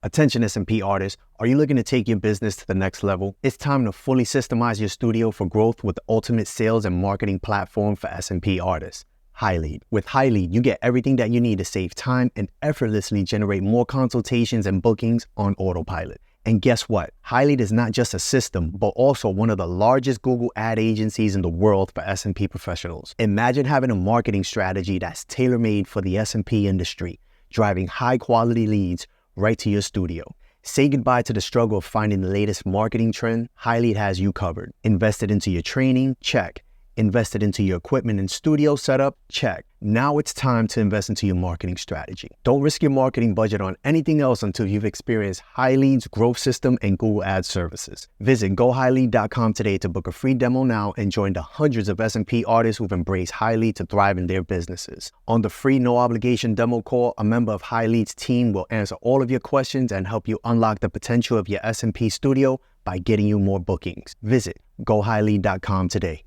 Attention SMP artists, are you looking to take your business to the next level? It's time to fully systemize your studio for growth with the ultimate sales and marketing platform for SMP artists, HighLead. With HighLead, you get everything that you need to save time and effortlessly generate more consultations and bookings on autopilot. And guess what? HighLead is not just a system, but also one of the largest Google ad agencies in the world for SMP professionals. Imagine having a marketing strategy that's tailor-made for the SMP industry, driving high-quality leads right to your studio. Say goodbye to the struggle of finding the latest marketing trend. HighLead has you covered. Invested into your training? Check. Invested into your equipment and studio setup? Check. Now it's time to invest into your marketing strategy. Don't risk your marketing budget on anything else until you've experienced HighLead's growth system and Google Ads services. Visit GoHighLead.com today to book a free demo now and join the hundreds of SMP artists who've embraced HighLead to thrive in their businesses. On the free no-obligation demo call, a member of HighLead's team will answer all of your questions and help you unlock the potential of your SMP studio by getting you more bookings. Visit GoHighLead.com today.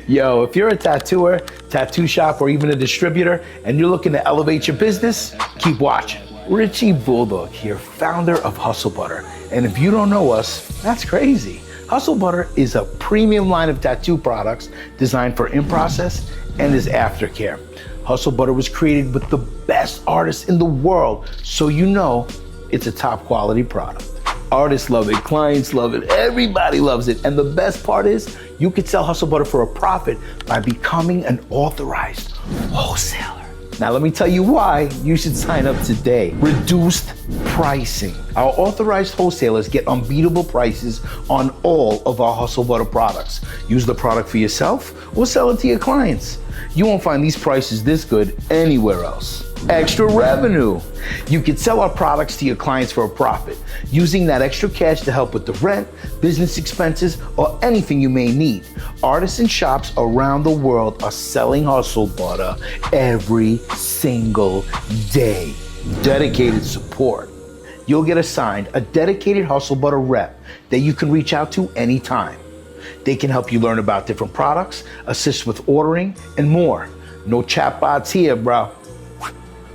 Yo, if you're a tattooer, tattoo shop, or even a distributor, and you're looking to elevate your business, keep watching. Richie Bulldog here, founder of Hustle Butter. And if you don't know us, that's crazy. Hustle Butter is a premium line of tattoo products designed for in-process and is aftercare. Hustle Butter was created with the best artists in the world, so you know it's a top quality product. Artists love it, clients love it, everybody loves it. And the best part is you could sell Hustle Butter for a profit by becoming an authorized wholesaler. Now let me tell you why you should sign up today. Reduced pricing. Our authorized wholesalers get unbeatable prices on all of our Hustle Butter products. Use the product for yourself or sell it to your clients. You won't find these prices this good anywhere else. Extra revenue. You can sell our products to your clients for a profit, using that extra cash to help with the rent, business expenses, or anything you may need. Artists and shops around the world are selling Hustle Butter every single day. Dedicated support. You'll get assigned a dedicated Hustle Butter rep that you can reach out to anytime. They can help you learn about different products, assist with ordering, and more. No chatbots here, bro.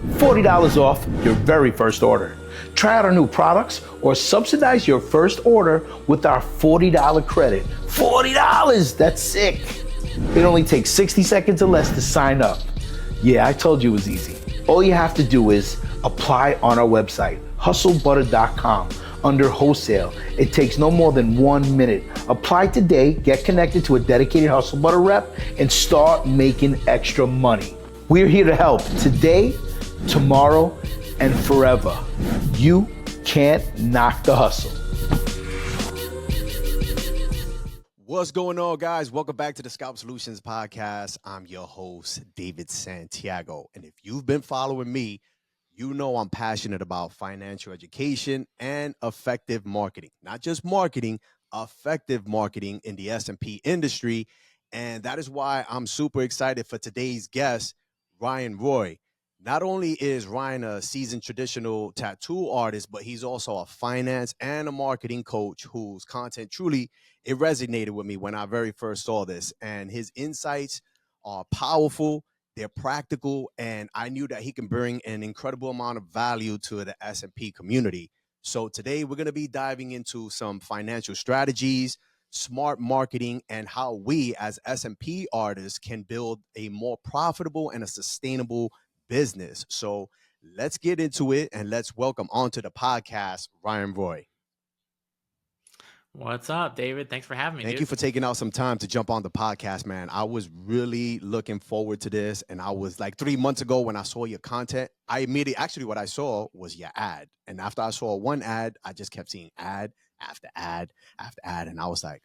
$40 off your very first order. Try out our new products or subsidize your first order with our $40 credit. $40, that's sick. It only takes 60 seconds or less to sign up. Yeah, I told you it was easy. All you have to do is apply on our website, hustlebutter.com, under wholesale. It takes no more than 1 minute. Apply today, get connected to a dedicated Hustle Butter rep, and start making extra money. We're here to help today, tomorrow, and forever. You can't knock the hustle. What's going on, guys? Welcome back to the Scalp Solutions Podcast. I'm your host, David Santiago. And if you've been following me, you know I'm passionate about financial education and effective marketing. Not just marketing, effective marketing in the SMP industry. And that is why I'm super excited for today's guest, Ryan Roi. Not only is Ryan a seasoned traditional tattoo artist, but he's also a finance and a marketing coach whose content truly, it resonated with me when I very first saw this. And his insights are powerful, they're practical, and I knew that he can bring an incredible amount of value to the SMP community. So today we're going to be diving into some financial strategies, smart marketing, and how we as SMP artists can build a more profitable and a sustainable business. So let's get into it and let's welcome onto the podcast, Ryan Roi. What's up, David? Thanks for having me. Thank you for taking out some time to jump on the podcast, man. I was really looking forward to this. And I was like 3 months ago when I saw your content, actually what I saw was your ad. And after I saw one ad, I just kept seeing ad after ad after ad. And I was like,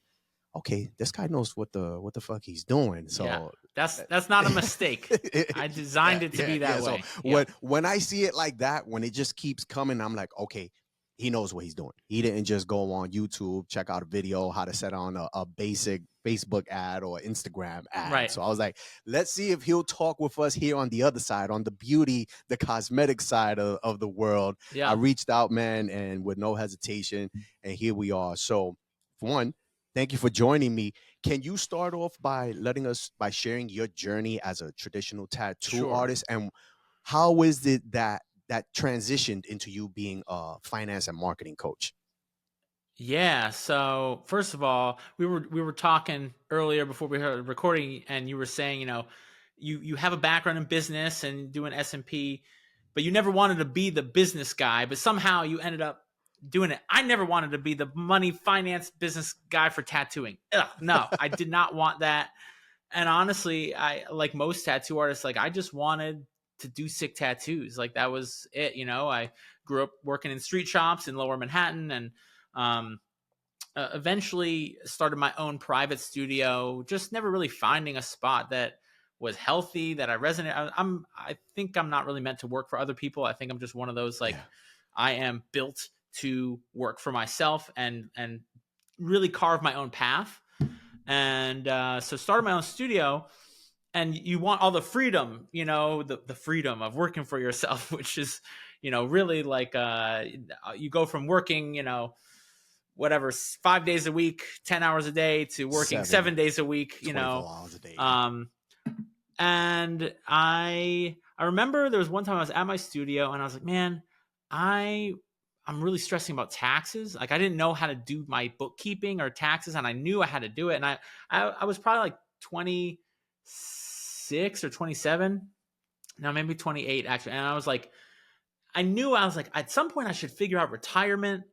okay, this guy knows what the fuck he's doing. So yeah, that's not a mistake. I designed it to be that way. So when I see it like that, when it just keeps coming, I'm like, okay, he knows what he's doing. He didn't just go on YouTube, check out a video, how to set on a basic Facebook ad or Instagram ad. Right. So I was like, let's see if he'll talk with us here on the other side, on the beauty, the cosmetic side of the world. Yeah. I reached out, man, and with no hesitation, and here we are. So for one, thank you for joining me. Can you start off by sharing your journey as a traditional tattoo artist, and how is it that that transitioned into you being a finance and marketing coach? Yeah. So first of all, we were talking earlier before we started recording, and you were saying, you have a background in business and doing SMP, but you never wanted to be the business guy, but somehow you ended up doing it. I never wanted to be the money finance business guy for tattooing. Ugh, no, I did not want that. And honestly, I, like most tattoo artists, like I just wanted to do sick tattoos. Like that was it. I grew up working in street shops in Lower Manhattan, and um, eventually started my own private studio. Just never really finding a spot that was healthy, that I resonate. I think I'm not really meant to work for other people. I think I'm just one of those, like, I am built to work for myself and really carve my own path. And so started my own studio, and you want all the freedom, the freedom of working for yourself, which is, really like you go from working, whatever, 5 days a week, 10 hours a day, to working 7 days a week, 24 hours a day. And I remember there was one time I was at my studio and I was like, man, I'm really stressing about taxes. Like I didn't know how to do my bookkeeping or taxes, and I knew I had to do it. And I was probably like 26 or 27. No, maybe 28 actually. And I was like, at some point I should figure out retirement.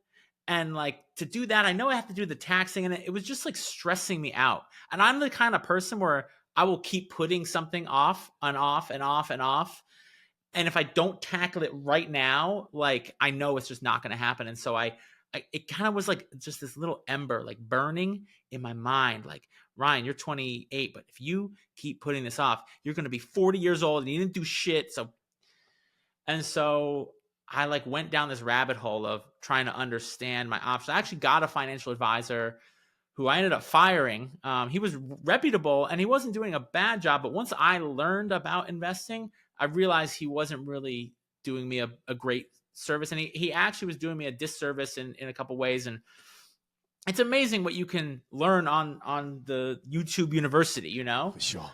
And like to do that, I know I have to do the taxing, and it was just like stressing me out. And I'm the kind of person where I will keep putting something off and off and off and off. And if I don't tackle it right now, like I know it's just not going to happen. And so it kind of was like just this little ember, like burning in my mind. Like, Ryan, you're 28, but if you keep putting this off, you're going to be 40 years old and you didn't do shit. So I like went down this rabbit hole of trying to understand my options. I actually got a financial advisor who I ended up firing. He was reputable and he wasn't doing a bad job. But once I learned about investing, I realized he wasn't really doing me a great service. And he actually was doing me a disservice in a couple ways. And it's amazing what you can learn on the YouTube University, For sure.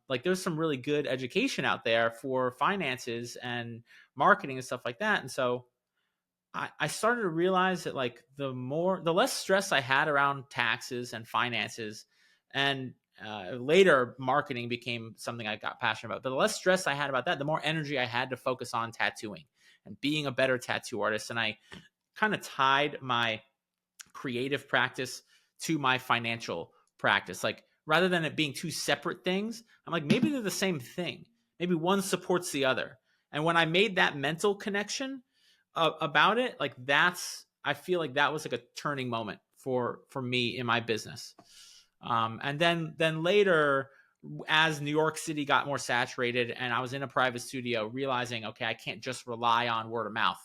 Like there's some really good education out there for finances and marketing and stuff like that. And so I started to realize that like the less stress I had around taxes and finances, and later marketing became something I got passionate about. But the less stress I had about that, the more energy I had to focus on tattooing and being a better tattoo artist. And I kind of tied my creative practice to my financial practice. Like rather than it being two separate things, I'm like, maybe they're the same thing. Maybe one supports the other. And when I made that mental connection about it, like I feel like that was like a turning moment for me in my business. And then later, as New York City got more saturated and I was in a private studio, realizing, okay, I can't just rely on word of mouth.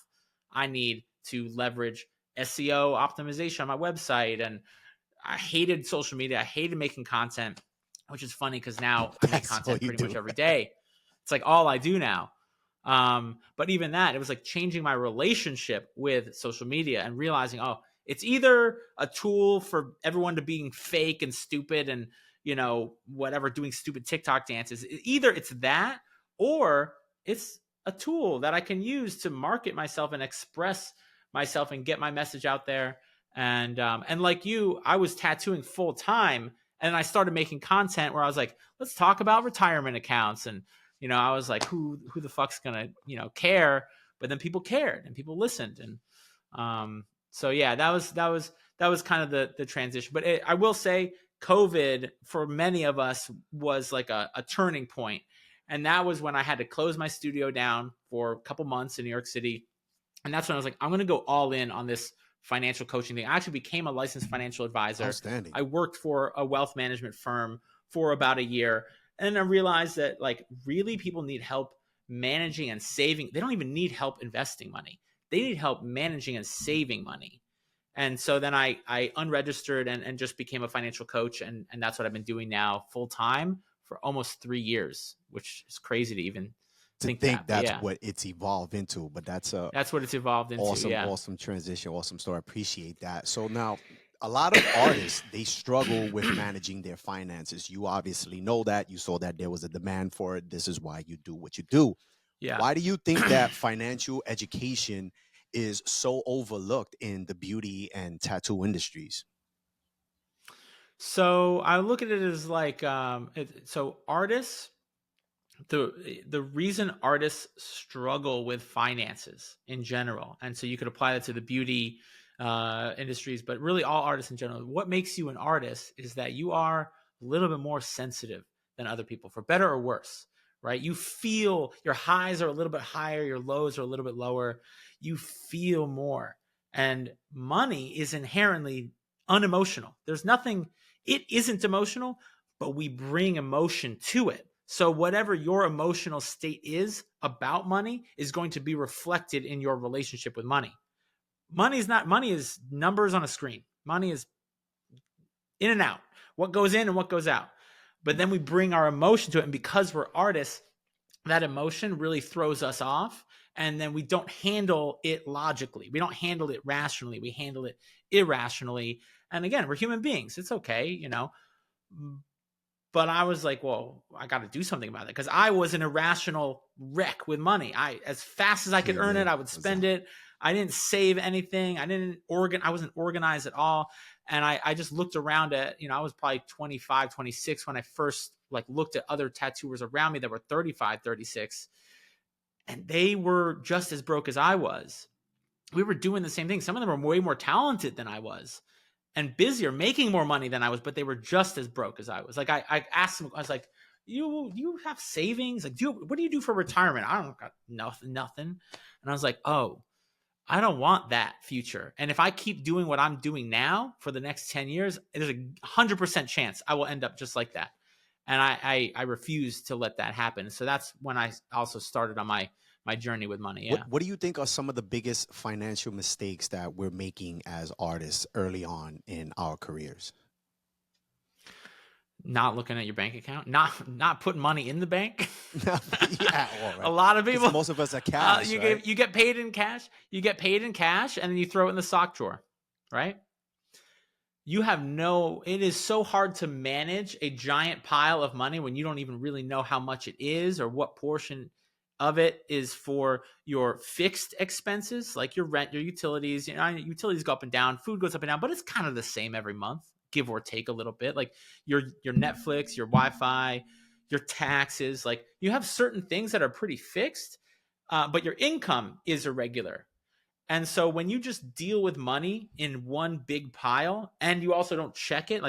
I need to leverage SEO optimization on my website. And I hated social media. I hated making content, which is funny because now I make content pretty much every day. It's like all I do now. But even that, it was like changing my relationship with social media and realizing, oh, it's either a tool for everyone to being fake and stupid and, whatever, doing stupid TikTok dances. Either it's that, or it's a tool that I can use to market myself and express myself and get my message out there. And like you, I was tattooing full time, and I started making content where I was like, let's talk about retirement accounts. And, I was like, who the fuck's gonna, care? But then people cared and people listened. And so yeah, that was kind of the transition. But I will say COVID for many of us was like a turning point. And that was when I had to close my studio down for a couple months in New York City. And that's when I was like, I'm going to go all in on this financial coaching thing. I actually became a licensed financial advisor. Outstanding. I worked for a wealth management firm for about a year. And then I realized that like really people need help managing and saving. They don't even need help investing money. They need help managing and saving money. And so then I unregistered and just became a financial coach. And that's what I've been doing now full time for almost 3 years, which is crazy to even think that's yeah. what it's evolved into. But that's what it's evolved into. Awesome transition. Awesome story. I appreciate that. So now a lot of artists, they struggle with managing their finances. You obviously know that. You saw that there was a demand for it. This is why you do what you do. Yeah. Why do you think that financial education is so overlooked in the beauty and tattoo industries? So I look at it as like, so artists, the reason artists struggle with finances in general, and so you could apply that to the beauty industries, but really all artists in general. What makes you an artist is that you are a little bit more sensitive than other people, for better or worse, right? You feel your highs are a little bit higher, your lows are a little bit lower. You feel more, and money is inherently unemotional. There's nothing, it isn't emotional, but we bring emotion to it. So whatever your emotional state is about money is going to be reflected in your relationship with money. Money is numbers on a screen. Money is in and out, what goes in and what goes out. But then we bring our emotion to it. And because we're artists, that emotion really throws us off. And then we don't handle it logically. We don't handle it rationally. We handle it irrationally. And again, we're human beings. It's okay, you know. But I was like, well, I got to do something about it, because I was an irrational wreck with money. As fast as I could earn it, I would spend it. I didn't save anything. I wasn't organized at all. And I just looked around at, I was probably 25, 26 when I first looked at other tattooers around me that were 35, 36. And they were just as broke as I was. We were doing the same thing. Some of them were way more talented than I was and busier, making more money than I was, but they were just as broke as I was. Like I asked them, I was like, you have savings? Like, what do you do for retirement? I don't got nothing. And I was like, oh, I don't want that future. And if I keep doing what I'm doing now for the next 10 years, there's a 100% chance I will end up just like that. And I refuse to let that happen. So that's when I also started on my journey with money. Yeah. What do you think are some of the biggest financial mistakes that we're making as artists early on in our careers? Not looking at your bank account, not putting money in the bank. Yeah, well, right. A lot of people, most of us are cash. You get paid in cash. You get paid in cash, and then you throw it in the sock drawer, right? It is so hard to manage a giant pile of money when you don't even really know how much it is or what portion of it is for your fixed expenses, like your rent, your utilities. Utilities go up and down, food goes up and down, but it's kind of the same every month, give or take a little bit. Like your Netflix, your Wi-Fi, your taxes. Like you have certain things that are pretty fixed, but your income is irregular. And so when you just deal with money in one big pile and you also don't check it,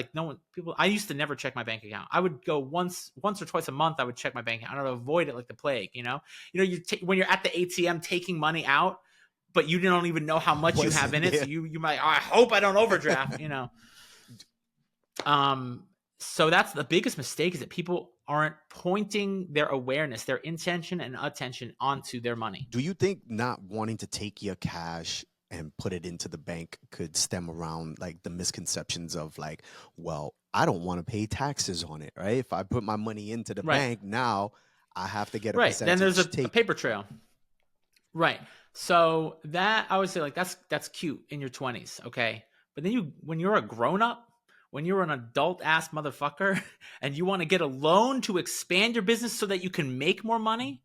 I used to never check my bank account. I would go once or twice a month. I would check my bank account. I would avoid it like the plague, when you're at the ATM taking money out, but you don't even know how much you have in it. So you might, I hope I don't overdraft, So that's the biggest mistake, is that people aren't pointing their awareness, their intention and attention onto their money. Do you think not wanting to take your cash and put it into the bank could stem around the misconceptions of well, I don't want to pay taxes on it, right? If I put my money into the bank now, I have to get a percentage. Then there's a paper trail. Right. So that, I would say that's cute in your 20s. Okay. But then when you're a grown up, when you're an adult ass motherfucker and you want to get a loan to expand your business so that you can make more money,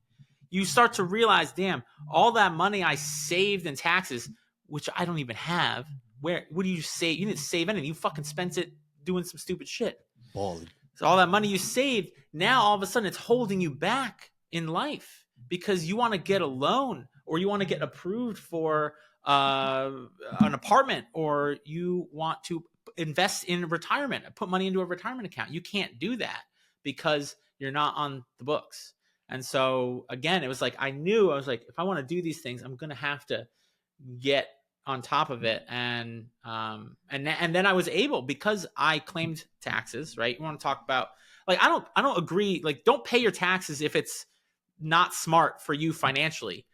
you start to realize, damn, all that money I saved in taxes, which I don't even have, what do you save? You didn't save anything. You fucking spent it doing some stupid shit. Balling. So all that money you saved, now all of a sudden it's holding you back in life because you want to get a loan or you want to get approved for an apartment, or you want to invest in retirement, put money into a retirement account. You can't do that because you're not on the books. And so again, it was if I want to do these things, I'm going to have to get on top of it. And then I was able, because I claimed taxes, right? You want to talk about, I don't agree. Don't pay your taxes if it's not smart for you financially.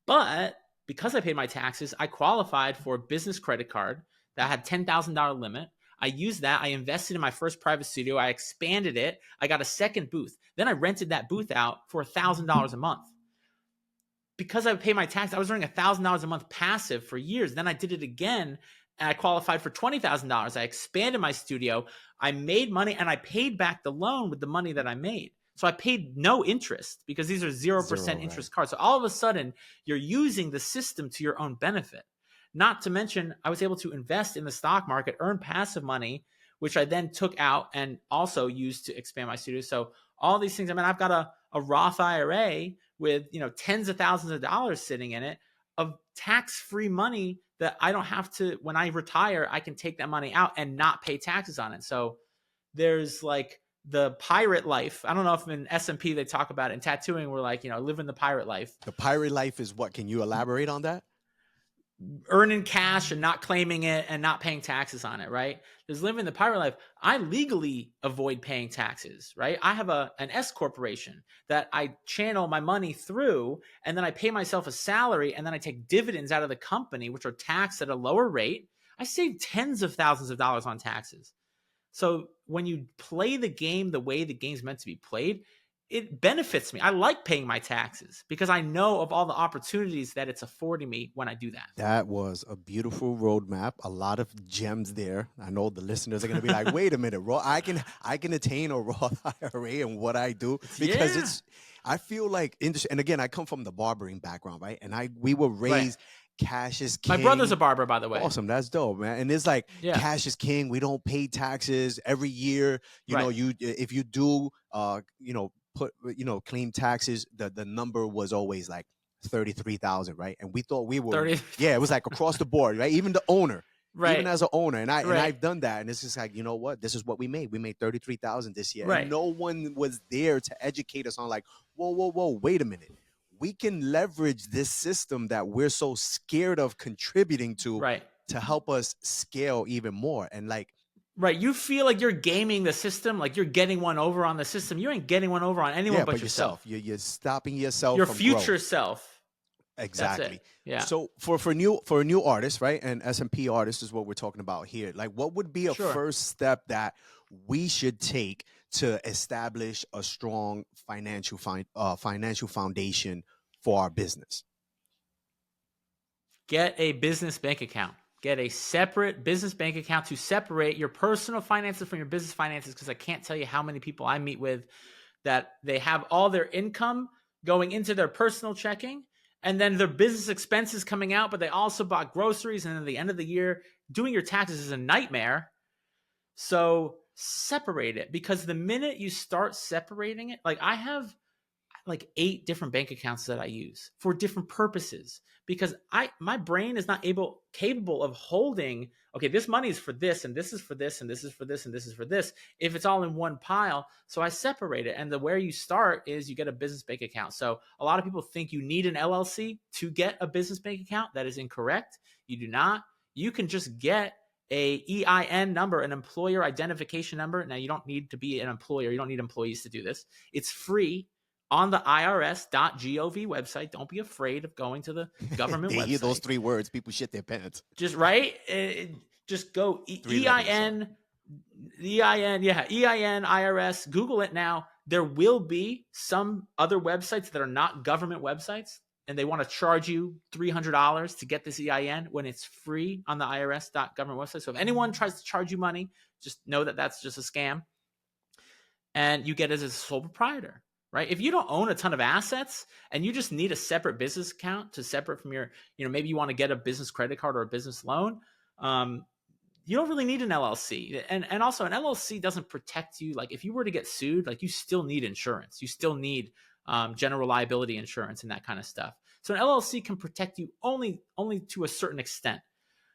But because I paid my taxes, I qualified for a business credit card that had $10,000 limit. I used that. I invested in my first private studio. I expanded it. I got a second booth. Then I rented that booth out for $1,000 a month. Because I paid my tax, I was earning $1,000 a month passive for years. Then I did it again, and I qualified for $20,000. I expanded my studio. I made money, and I paid back the loan with the money that I made. So I paid no interest because these are 0% interest cards. So all of a sudden, you're using the system to your own benefit. Not to mention, I was able to invest in the stock market, earn passive money, which I then took out and also used to expand my studio. So all these things, I mean, I've got a Roth IRA with, tens of thousands of dollars sitting in it of tax-free money that I don't have to, when I retire, I can take that money out and not pay taxes on it. So there's like the pirate life. I don't know if in SMP they talk about it. In tattooing, we're like, living the pirate life. The pirate life is what? Can you elaborate on that? Earning cash and not claiming it and not paying taxes on it, right? There's living the pirate life. I legally avoid paying taxes, right? I have an S corporation that I channel my money through, and then I pay myself a salary, and then I take dividends out of the company, which are taxed at a lower rate. I save tens of thousands of dollars on taxes. So when you play the game the way the game's meant to be played, it benefits me. I like paying my taxes because I know of all the opportunities that it's affording me when I do that. That was a beautiful roadmap. A lot of gems there. I know the listeners are going to be like, wait a minute, I can attain a Roth IRA in what I do because I feel like, and again, I come from the barbering background, right? And we were raised cash is king. My brother's a barber, by the way. Awesome. That's dope, man. And it's like cash is king. We don't pay taxes every year. You know, if you do, claim taxes, the number was always like 33,000, right? And we thought we were 30. It was like across the board, right? Even the owner, even as an owner, and I've done that, and it's just like, you know what? This is what we made. We made 33,000 this year. And no one was there to educate us on like, whoa, wait a minute. We can leverage this system that we're so scared of contributing to help us scale even more. And like, you feel like you're gaming the system, like you're getting one over on the system. You ain't getting one over on anyone but yourself. You're stopping yourself your from future growth. Self. Exactly. Yeah. So for a new artist, right? And SMP artist is what we're talking about here. Like, what would be a first step that we should take to establish a strong financial foundation for our business? Get a business bank account. Get a separate business bank account to separate your personal finances from your business finances, because I can't tell you how many people I meet with that they have all their income going into their personal checking and then their business expenses coming out, but they also bought groceries, and at the end of the year, doing your taxes is a nightmare. So separate it, because the minute you start separating it, like I have like 8 different bank accounts that I use for different purposes, because my brain is not capable of holding, okay, this money is for this, and this is for this, and this is for this, and this is for this, if it's all in one pile. So I separate it. And where you start is you get a business bank account. So a lot of people think you need an LLC to get a business bank account. That is incorrect. You do not. You can just get a EIN number, an employer identification number. Now, you don't need to be an employer. You don't need employees to do this. It's free on the irs.gov website. Don't be afraid of going to the government website. Hear those 3 words, people shit their pants. Just just go EIN, IRS, Google it now. There will be some other websites that are not government websites, and they want to charge you $300 to get this EIN when it's free on the irs.government website. So if anyone tries to charge you money, just know that that's just a scam, and you get it as a sole proprietor. Right? If you don't own a ton of assets and you just need a separate business account to separate from your, maybe you want to get a business credit card or a business loan, you don't really need an LLC. And also an LLC doesn't protect you. Like if you were to get sued, like you still need insurance. You still need general liability insurance and that kind of stuff. So an LLC can protect you only to a certain extent.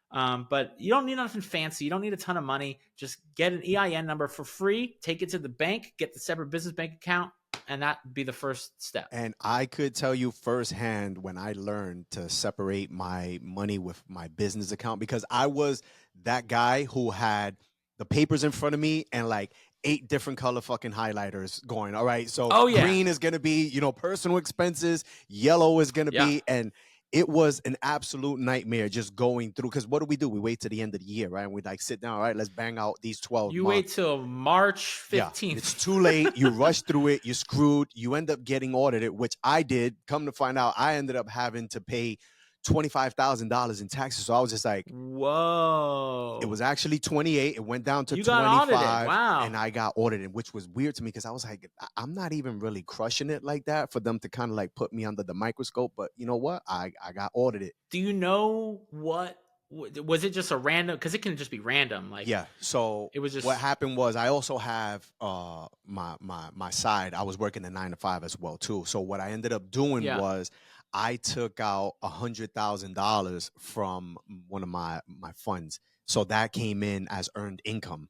But you don't need nothing fancy. You don't need a ton of money. Just get an EIN number for free, take it to the bank, get the separate business bank account, and that'd be the first step. And I could tell you firsthand when I learned to separate my money with my business account, because I was that guy who had the papers in front of me and like 8 different color fucking highlighters going. All right. So green is going to be, personal expenses. Yellow is going to be, and it was an absolute nightmare just going through. Because what do? We wait to the end of the year, right? And we like sit down, all right, let's bang out these 12 You months. wait till March 15th. Yeah, it's too late. You rush through it. You're screwed. You end up getting audited, which I did. Come to find out, I ended up having to pay $25,000 in taxes. So I was just like, Whoa. it was actually 28. It went down to You got audited. 25. Wow. And I got audited, which was weird to me because I was like, I'm not even really crushing it like that for them to kind of like put me under the microscope. But you know what? I got audited. Do you know what was it? Just a random? Because it can just be random. Like, yeah. So it was just what happened was I also have my side. I was working a 9 to 5 as well too. So what I ended up doing was I took out $100,000 from one of my funds. So that came in as earned income.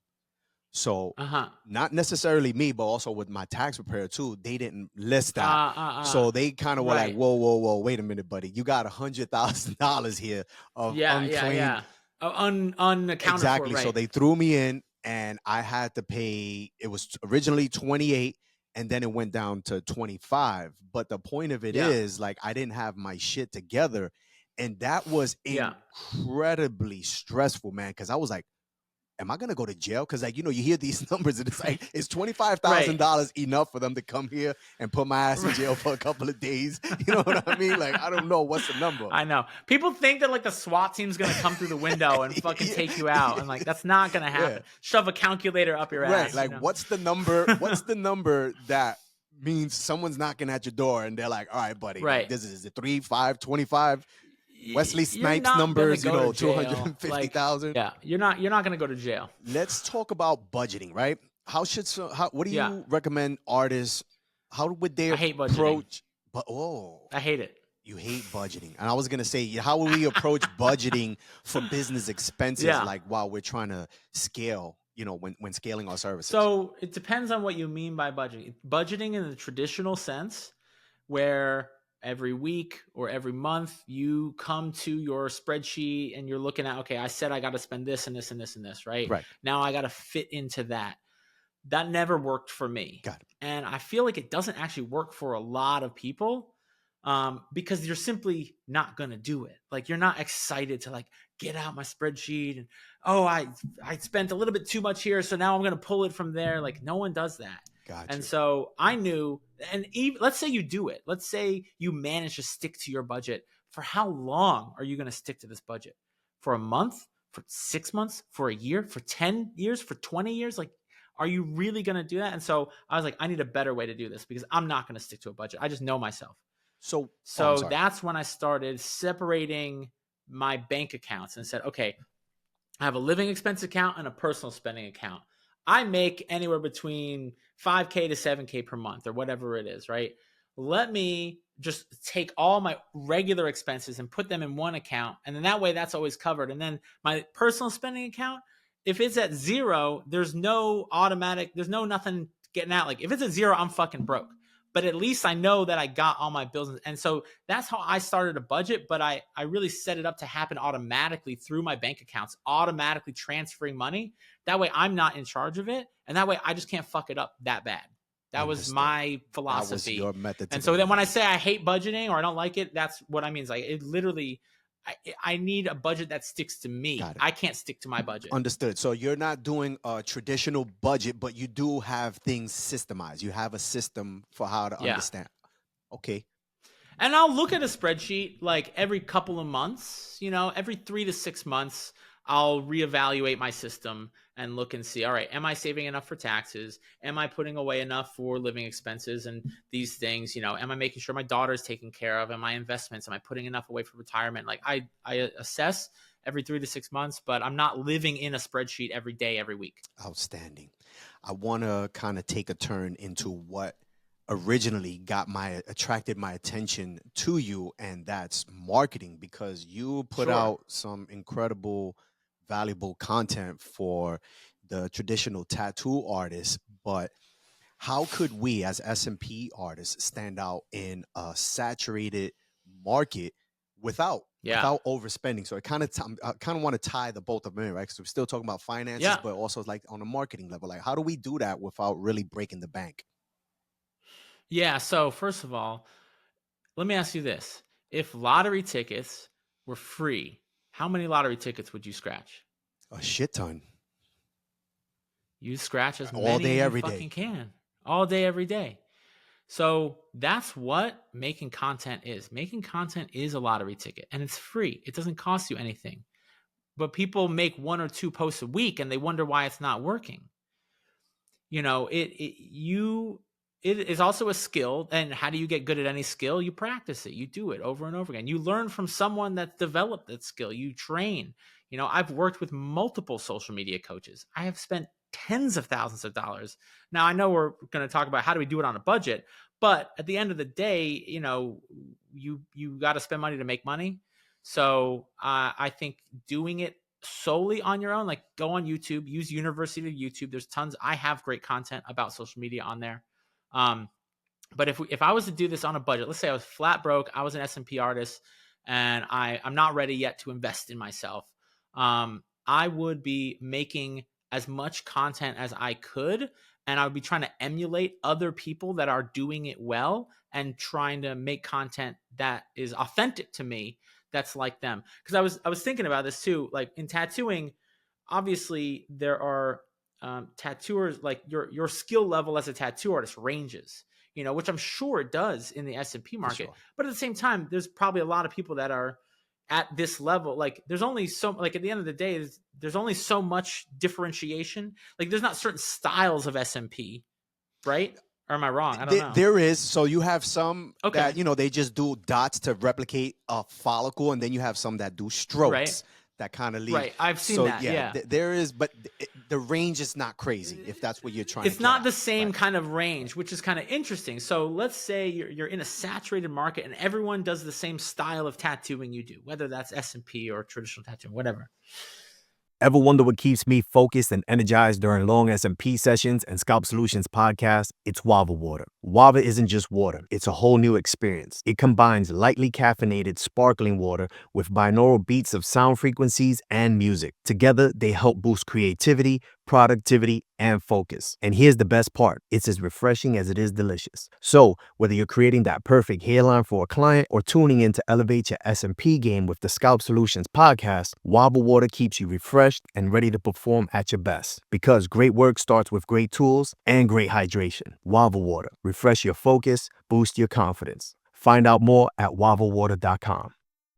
So not necessarily me, but also with my tax preparer too, they didn't list that. So they kind of were like, whoa, wait a minute, buddy. You got $100,000 here of unclaimed. Unaccounted exactly. for, right. So they threw me in and I had to pay, it was originally 28 and then it went down to 25. But the point of it is like, I didn't have my shit together. And that was incredibly stressful, man. Cause I was like, am I going to go to jail? Because, like, you know, you hear these numbers and it's like, is $25,000 enough for them to come here and put my ass in jail for a couple of days? You know what I mean? Like, I don't know. What's the number? I know. People think that, like, the SWAT team's going to come through the window and fucking take you out. And, like, that's not going to happen. Shove a calculator up your ass. Right. Like, what's the number? What's the number that means someone's knocking at your door and they're like, all right, buddy. Right. Like, this is it 3, 5, 25? Wesley Snipes numbers, you know, 250,000. Like, you're not going to go to jail. Let's talk about budgeting, right? What do you recommend artists? How would they approach? I hate it. You hate budgeting. And I was going to say, how would we approach budgeting for business expenses? Like while we're trying to scale, you know, when scaling our services. So it depends on what you mean by budgeting. Budgeting in the traditional sense where every week or every month you come to your spreadsheet and you're looking at, okay, I said I got to spend this and this and this and this, right? Now I got to fit into that. That never worked for me. Got it. And I feel like it doesn't actually work for a lot of people because you're simply not going to do it. Like, you're not excited to like get out my spreadsheet and, oh, I spent a little bit too much here, so now I'm going to pull it from there. Like, no one does that. Gotcha. And so I knew, and even, let's say you do it. Let's say you manage to stick to your budget. For how long are you going to stick to this budget? For a month? For 6 months? For a year? For 10 years? For 20 years? Like, are you really going to do that? And so I was like, I need a better way to do this because I'm not going to stick to a budget. I just know myself. So that's when I started separating my bank accounts and said, okay, I have a living expense account and a personal spending account. I make anywhere between $5K to $7K per month or whatever it is, right? Let me just take all my regular expenses and put them in one account. And then that way that's always covered. And then my personal spending account, if it's at zero, there's no nothing getting out. Like, if it's at zero, I'm fucking broke. But at least I know that I got all my bills. And so that's how I started a budget. But I really set it up to happen automatically through my bank accounts, automatically transferring money. That way I'm not in charge of it. And that way I just can't fuck it up that bad. That was my philosophy. That was your method. And so then when I say I hate budgeting or I don't like it, that's what I mean. It's like, it literally, I need a budget that sticks to me. I can't stick to my budget. Understood. So you're not doing a traditional budget, but you do have things systemized. You have a system for how to understand. Okay. And I'll look at a spreadsheet like every couple of months, you know, every 3 to 6 months, I'll reevaluate my system and look and see, all right, am I saving enough for taxes? Am I putting away enough for living expenses and these things? You know, am I making sure my daughter's taken care of? Am I investments? Am I putting enough away for retirement? Like, I assess every 3 to 6 months, but I'm not living in a spreadsheet every day, every week. Outstanding. I want to kind of take a turn into what originally attracted my attention to you, and that's marketing, because you put out some incredible, valuable content for the traditional tattoo artists. But how could we as SMP artists stand out in a saturated market without overspending? So I kind of want to tie the both of them in, right? Because we're still talking about finances, but also like on a marketing level. Like, how do we do that without really breaking the bank? Yeah. So first of all, let me ask you this. If lottery tickets were free, how many lottery tickets would you scratch? A shit ton. You scratch as all many day, as every you fucking day. can. All day, every day. So that's what making content is. Making content is a lottery ticket, and it's free. It doesn't cost you anything. But people make 1 or 2 posts a week and they wonder why it's not working. You know, it is also a skill. And how do you get good at any skill? You practice it. You do it over and over again. You learn from someone that's developed that skill. You train. You know, I've worked with multiple social media coaches. I have spent tens of thousands of dollars. Now, I know we're going to talk about how do we do it on a budget, but at the end of the day, you know, you got to spend money to make money. So I think doing it solely on your own, like go on YouTube, use University of YouTube. There's tons. I have great content about social media on there. But if I was to do this on a budget, let's say I was flat broke, I was an SMP artist, and I'm not ready yet to invest in myself. I would be making as much content as I could, and I would be trying to emulate other people that are doing it well and trying to make content that is authentic to me, that's like them. Because I was thinking about this too, like in tattooing, obviously there are tattooers, like your skill level as a tattoo artist ranges, you know, which I'm sure it does in the SMP market. Sure. But at the same time, there's probably a lot of people that are at this level. Like there's only so, like at the end of the day, there's only so much differentiation. Like there's not certain styles of SMP, right? Or am I wrong? I don't know. There is. So you have some that, you know, they just do dots to replicate a follicle, and then you have some that do strokes. Right. That kind of leave. Right. I've seen that. Yeah. There is, but the range is not crazy if that's what you're trying to do. It's not the same kind of range, which is kind of interesting. So let's say you're in a saturated market and everyone does the same style of tattooing you do, whether that's SMP or traditional tattooing, whatever. Ever wonder what keeps me focused and energized during long SMP sessions and Scalp Solutions Podcast? It's Wava Water. Wava isn't just water. It's a whole new experience. It combines lightly caffeinated sparkling water with binaural beats of sound frequencies and music. Together, they help boost creativity, productivity, and focus. And here's the best part. It's as refreshing as it is delicious. So whether you're creating that perfect hairline for a client or tuning in to elevate your SMP game with the Scalp Solutions Podcast, Wava Water keeps you refreshed and ready to perform at your best. Because great work starts with great tools and great hydration. Wava Water. Refresh your focus, boost your confidence. Find out more at wavawater.com.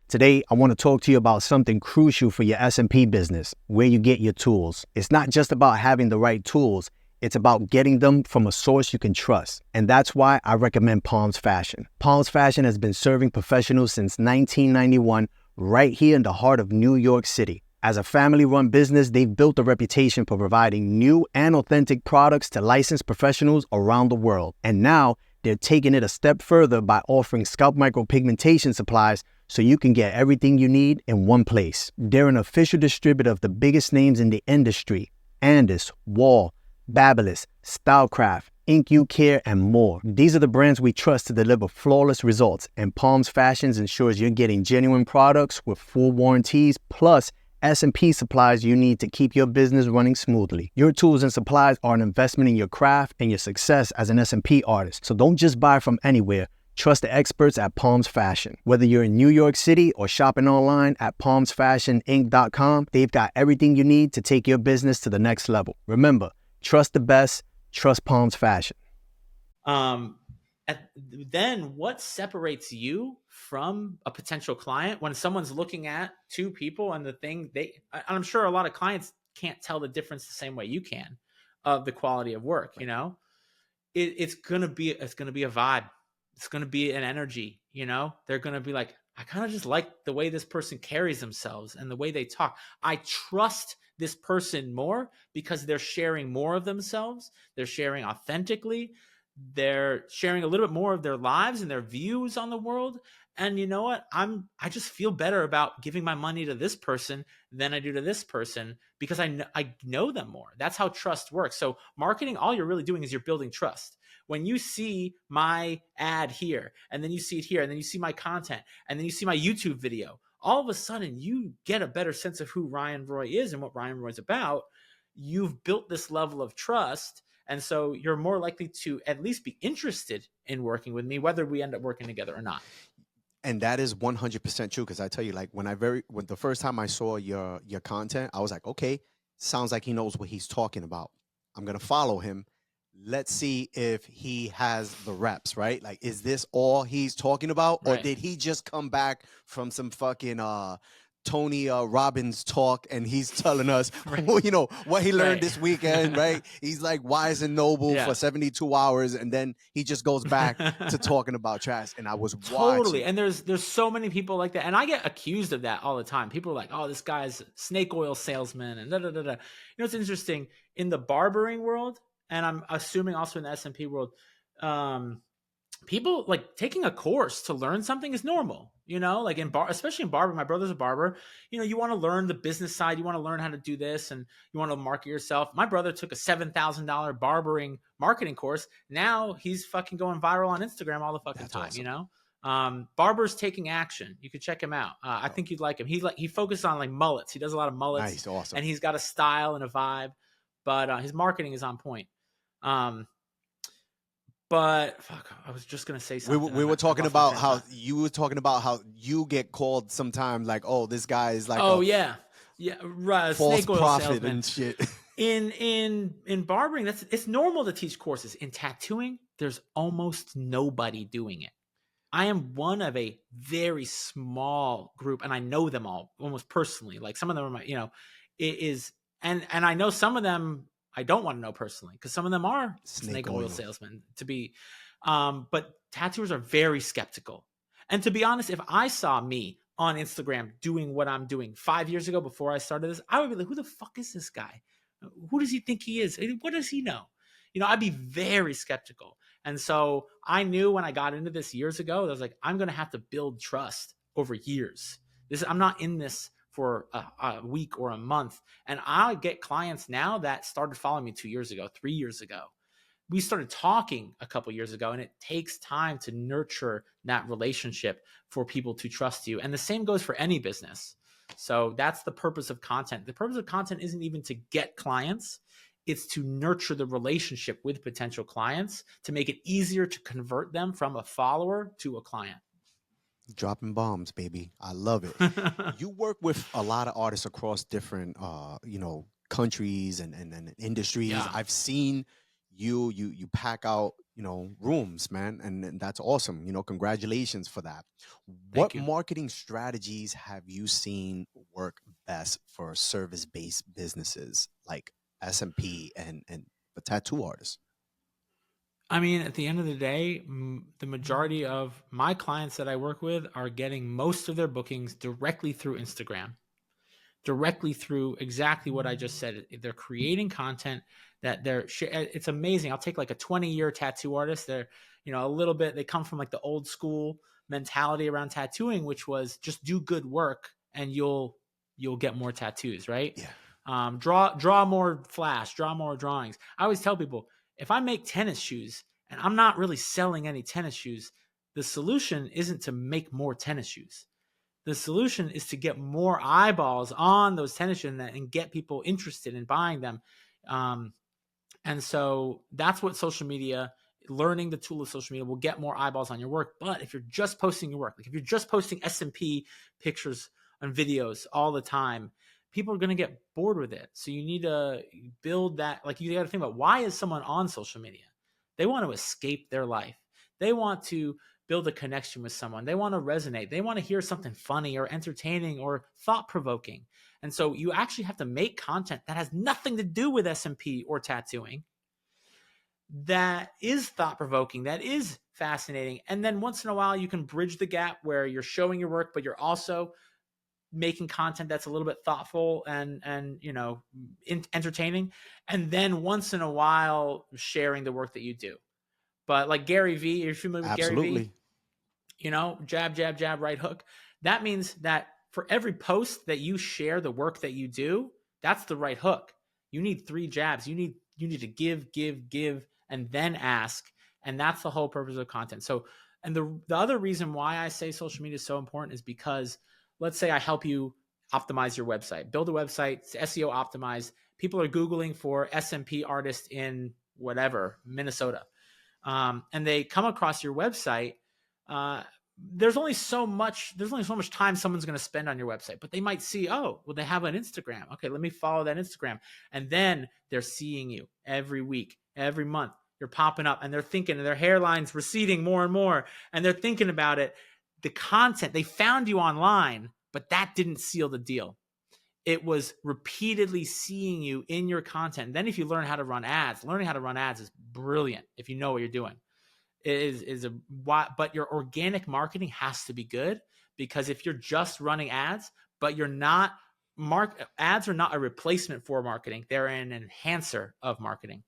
Today, I want to talk to you about something crucial for your SMP business, where you get your tools. It's not just about having the right tools. It's about getting them from a source you can trust. And that's why I recommend Palms Fashion. Palms Fashion has been serving professionals since 1991, right here in the heart of New York City. As a family-run business, they've built a reputation for providing new and authentic products to licensed professionals around the world. And now, they're taking it a step further by offering scalp micropigmentation supplies so you can get everything you need in one place. They're an official distributor of the biggest names in the industry: Andis, Wall, Babyliss, Stylecraft, Ink You Care, and more. These are the brands we trust to deliver flawless results, and Palms Fashions ensures you're getting genuine products with full warranties, plus S&P supplies you need to keep your business running smoothly. Your tools and supplies are an investment in your craft and your success as an S&P artist. So don't just buy from anywhere. Trust the experts at Palms Fashion. Whether you're in New York City or shopping online at palmsfashioninc.com, they've got everything you need to take your business to the next level. Remember, trust the best, trust Palms Fashion. Then what separates you from a potential client when someone's looking at two people and the thing I'm sure a lot of clients can't tell the difference the same way you can of the quality of work, you know, it's going to be a vibe. It's going to be an energy, you know, they're going to be like, I kind of just like the way this person carries themselves and the way they talk. I trust this person more because they're sharing more of themselves. They're sharing authentically. They're sharing a little bit more of their lives and their views on the world. And you know what? I just feel better about giving my money to this person than I do to this person because I know them more. That's how trust works. So marketing, all you're really doing is you're building trust. When you see my ad here, and then you see it here, and then you see my content, and then you see my YouTube video, all of a sudden you get a better sense of who Ryan Roi is and what Ryan Roi is about. You've built this level of trust. And so you're more likely to at least be interested in working with me, whether we end up working together or not. And that is 100% true. Because I tell you, like when the first time I saw your content, I was like, okay, sounds like he knows what he's talking about. I'm going to follow him. let's see if he has the reps, right? Like, is this all he's talking about? Or Right. did he just come back from some fucking Tony Robbins talk and he's telling us, Right. what he learned Right. this weekend, right? He's like wise and noble Yeah. for 72 hours and then he just goes back to talking about trash. And I was Totally. watching. And there's so many people like that. And I get accused of that all the time. People are like, oh, this guy's snake oil salesman and da da da da. It's interesting in the barbering world, and I'm assuming also in the SMP world, people like taking a course to learn something is normal, like especially in barber. My brother's a barber. You want to learn the business side. You want to learn how to do this and you want to market yourself. My brother took a $7,000 barbering marketing course. Now he's fucking going viral on Instagram all the fucking That's time, awesome. Barber's Taking Action. You could check him out. I think you'd like him. He focuses on like mullets. He does a lot of mullets. Nice, awesome. And he's got a style and a vibe, but his marketing is on point. But fuck, I was just gonna say something. We were talking about how you get called sometimes like, oh, this guy is like, yeah, right, false snake oil prophet salesman. and shit. In barbering, it's normal to teach courses. In tattooing, there's almost nobody doing it. I am one of a very small group, and I know them all almost personally. Like some of them are my, it is, and I know some of them I don't want to know personally because some of them are snake oil salesmen to be. But tattooers are very skeptical. And to be honest, if I saw me on Instagram doing what I'm doing 5 years ago before I started this, I would be like, who the fuck is this guy? Who does he think he is? What does he know? I'd be very skeptical. And so I knew when I got into this years ago, I was like, I'm going to have to build trust over years. I'm not in this for a week or a month. And I get clients now that started following me 2 years ago, 3 years ago. We started talking a couple years ago, and it takes time to nurture that relationship for people to trust you. And the same goes for any business. So that's the purpose of content. The purpose of content isn't even to get clients. It's to nurture the relationship with potential clients to make it easier to convert them from a follower to a client. Dropping bombs, baby. I love it. You work with a lot of artists across different, countries and industries. Yeah. I've seen you pack out, rooms, man. And that's awesome. Congratulations for that. What marketing strategies have you seen work best for service-based businesses like SMP and for tattoo artists? I mean, at the end of the day, the majority of my clients that I work with are getting most of their bookings directly through Instagram, directly through exactly what I just said. They're creating content that it's amazing. I'll take like a 20-year tattoo artist. They're, a little bit, they come from like the old school mentality around tattooing, which was just do good work and you'll get more tattoos, right? Yeah. Draw more flash, draw more drawings. I always tell people, if I make tennis shoes and I'm not really selling any tennis shoes, the solution isn't to make more tennis shoes. The solution is to get more eyeballs on those tennis shoes and get people interested in buying them. And so that's what social media, learning the tool of social media will get more eyeballs on your work. But if you're just posting your work, like if you're just posting SMP pictures and videos all the time, people are going to get bored with it. So you need to build that. Like you got to think about, why is someone on social media? They want to escape their life. They want to build a connection with someone. They want to resonate. They want to hear something funny or entertaining or thought-provoking. And so you actually have to make content that has nothing to do with SMP or tattooing, that is thought-provoking, that is fascinating. And then once in a while, you can bridge the gap where you're showing your work, but you're also making content that's a little bit thoughtful and entertaining. And then once in a while, sharing the work that you do. But like Gary Vee, you're familiar with Absolutely. Gary Vee? Jab, jab, jab, right hook. That means that for every post that you share the work that you do, that's the right hook. You need 3 jabs. You need to give, and then ask. And that's the whole purpose of content. So, and the other reason why I say social media is so important is because, let's say I help you optimize your website, build a website, it's SEO optimized. People are Googling for SMP artist in whatever, Minnesota. And they come across your website. There's only so much time someone's going to spend on your website, but they might see, oh, well, they have an Instagram. Okay, let me follow that Instagram. And then they're seeing you every week, every month. you're popping up, and they're thinking, and their hairline's receding more and more, and they're thinking about it. The content, they found you online, but that didn't seal the deal. It was repeatedly seeing you in your content. And then if you learn how to run ads, learning how to run ads is brilliant if you know what you're doing. But your organic marketing has to be good, because if you're just running ads, but you're not ads are not a replacement for marketing. They're an enhancer of marketing.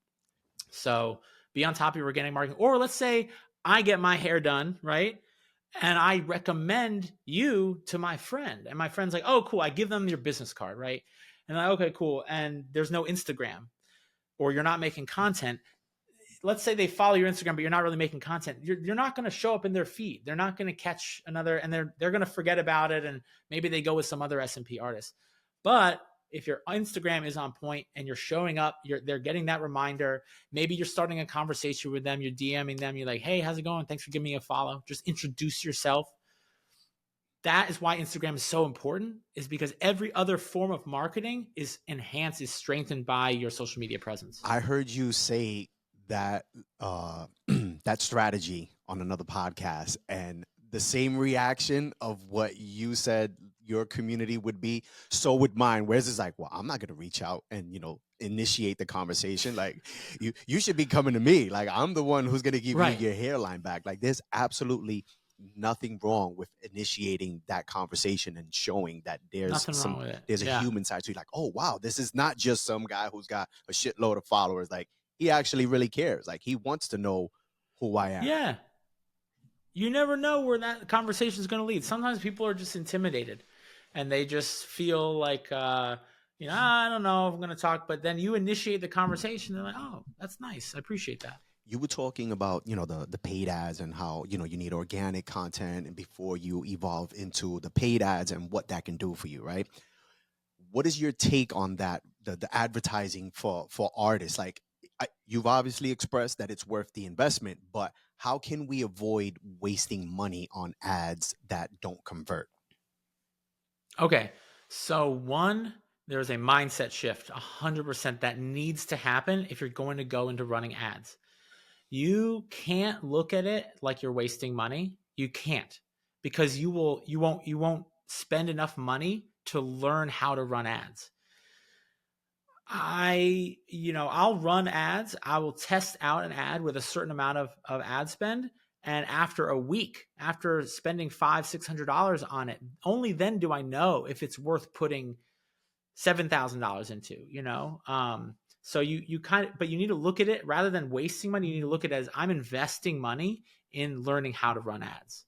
So be on top of your organic marketing. Or let's say I get my hair done, right? And I recommend you to my friend. And my friend's like, oh, cool. I give them your business card, right? And I'm like, okay, cool. And there's no Instagram, or you're not making content. Let's say they follow your Instagram, but you're not really making content. You're not going to show up in their feed. They're not going to catch another, and they're going to forget about it. And maybe they go with some other SMP artist. But if your Instagram is on point and you're showing up, they're getting that reminder. Maybe you're starting a conversation with them. You're DMing them. You're like, hey, how's it going? Thanks for giving me a follow. Just introduce yourself. That is why Instagram is so important, is because every other form of marketing is enhanced, is strengthened by your social media presence. I heard you say that that strategy on another podcast, and the same reaction of what you said your community would be, so would mine. Whereas it's like, well, I'm not gonna reach out and initiate the conversation. Like you should be coming to me. Like I'm the one who's gonna give you your hairline back. Like there's absolutely nothing wrong with initiating that conversation and showing that there's a human side to you. Like, oh wow, this is not just some guy who's got a shitload of followers. Like he actually really cares. Like he wants to know who I am. Yeah. You never know where that conversation is going to lead. Sometimes people are just intimidated and they just feel like, I don't know if I'm going to talk, but then you initiate the conversation. They're like, oh, that's nice. I appreciate that. You were talking about, the paid ads and how, you need organic content and before you evolve into the paid ads and what that can do for you, right? What is your take on that, the advertising for artists? Like you've obviously expressed that it's worth the investment, but how can we avoid wasting money on ads that don't convert? Okay. So one, there's a mindset shift 100% that needs to happen if you're going to go into running ads. You can't look at it like you're wasting money. You can't, because you won't spend enough money to learn how to run ads. I'll run ads. I will test out an ad with a certain amount of ad spend. And after a week, after spending $500-$600 on it, only then do I know if it's worth putting $7,000 into, so but you need to look at it rather than wasting money. You need to look at it as I'm investing money in learning how to run ads.